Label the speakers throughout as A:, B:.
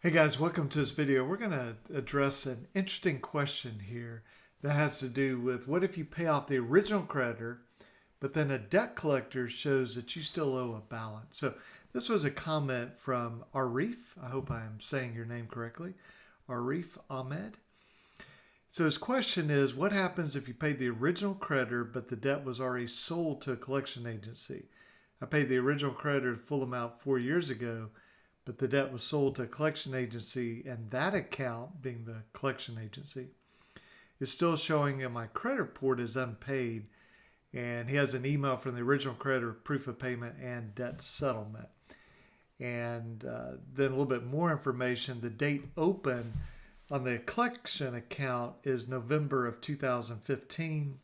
A: Hey guys, welcome to this video. We're going to address an interesting question here that has to do with what if you pay off the original creditor, but then a debt collector shows that you still owe a balance. So this was a comment from Arif. I hope I'm saying your name correctly. Arif Ahmed. So his question is, what happens if you paid the original creditor, but the debt was already sold to a collection agency? I paid the original creditor the full amount 4 years ago, but the debt was sold to a collection agency, and that account, being the collection agency, is still showing in my credit report as unpaid. And he has an email from the original creditor, proof of payment and debt settlement. And then a little bit more information. The date open on the collection account is November of 2015,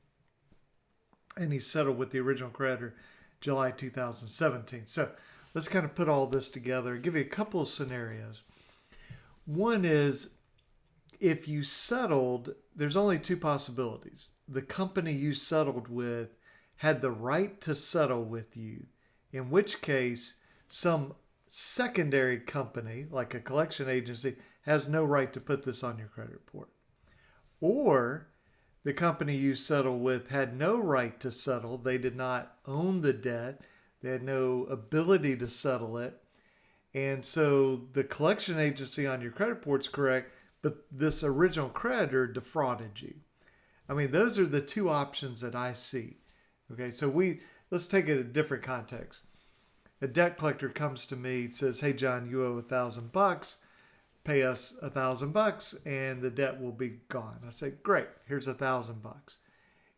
A: and he settled with the original creditor July 2017. So let's kind of put all this together and give you a couple of scenarios. One is if you settled, there's only two possibilities. The company you settled with had the right to settle with you, in which case some secondary company, like a collection agency, has no right to put this on your credit report. Or the company you settled with had no right to settle. They did not own the debt. They had no ability to settle it. And so the collection agency on your credit report is correct, but this original creditor defrauded you. I mean, those are the two options that I see. Okay, so let's take it a different context. A debt collector comes to me and says, "Hey John, you owe $1,000. Pay us $1,000 and the debt will be gone." I say, "Great, here's $1,000."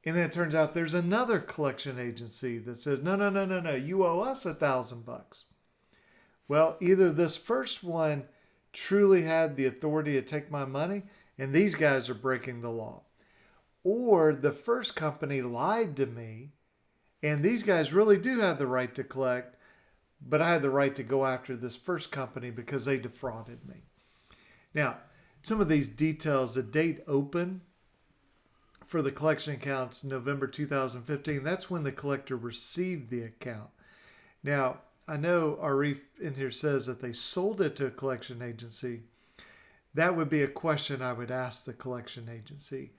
A: And then it turns out there's another collection agency that says, "No, no, no, no, no, you owe us $1,000." Well, either this first one truly had the authority to take my money, and these guys are breaking the law, or the first company lied to me, and these guys really do have the right to collect, but I had the right to go after this first company because they defrauded me. Now, some of these details, the date open for the collection accounts, November 2015, that's when the collector received the account. Now, I know Arif in here says that they sold it to a collection agency. That would be a question I would ask the collection agency.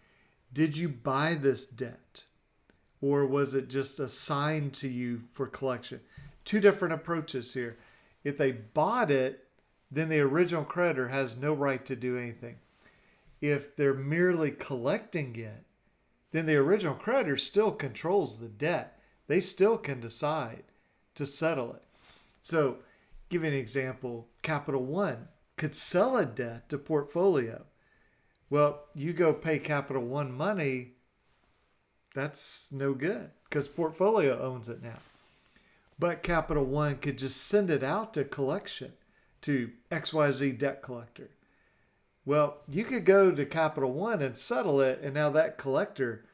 A: Did you buy this debt? Or was it just assigned to you for collection? Two different approaches here. If they bought it, then the original creditor has no right to do anything. If they're merely collecting it, then the original creditor still controls the debt. They still can decide to settle it. So, give you an example. Capital One could sell a debt to Portfolio. Well, you go pay Capital One money, that's no good because Portfolio owns it now. But Capital One could just send it out to collection to XYZ debt collector. Well, you could go to Capital One and settle it, and now that collector,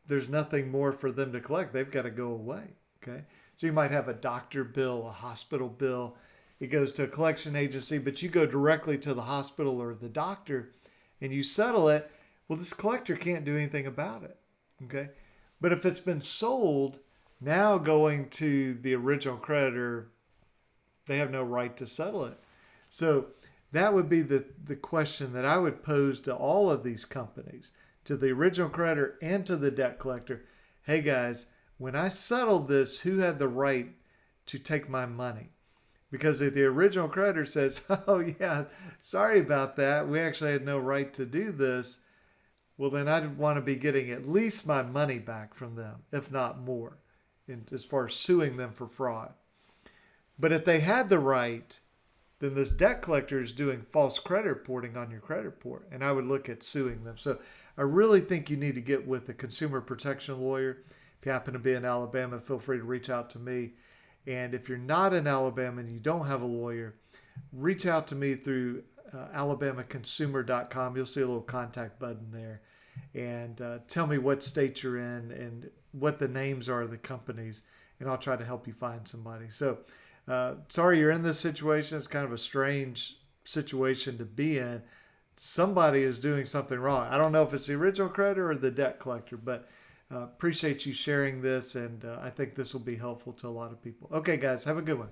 A: there's nothing more for them to collect. They've got to go away. Okay, so you might have a doctor bill, a hospital bill. It goes to a collection agency, but you go directly to the hospital or the doctor, and you settle it. Well, this collector can't do anything about it. Okay, but if it's been sold, now going to the original creditor, they have no right to settle it. So that would be the question that I would pose to all of these companies, to the original creditor and to the debt collector. Hey guys, when I settled this, who had the right to take my money? Because if the original creditor says, "Oh yeah, sorry about that, we actually had no right to do this," well then I'd want to be getting at least my money back from them, if not more, as far as suing them for fraud. But if they had the right, then this debt collector is doing false credit reporting on your credit report, and I would look at suing them. So I really think you need to get with a consumer protection lawyer. If you happen to be in Alabama, feel free to reach out to me. And if you're not in Alabama and you don't have a lawyer, reach out to me through alabamaconsumer.com. You'll see a little contact button there. And tell me what state you're in and what the names are of the companies, and I'll try to help you find somebody. So sorry you're in this situation. It's kind of a strange situation to be in. Somebody is doing something wrong. I don't know if it's the original creditor or the debt collector, but appreciate you sharing this, and I think this will be helpful to a lot of people. Okay, guys, have a good one.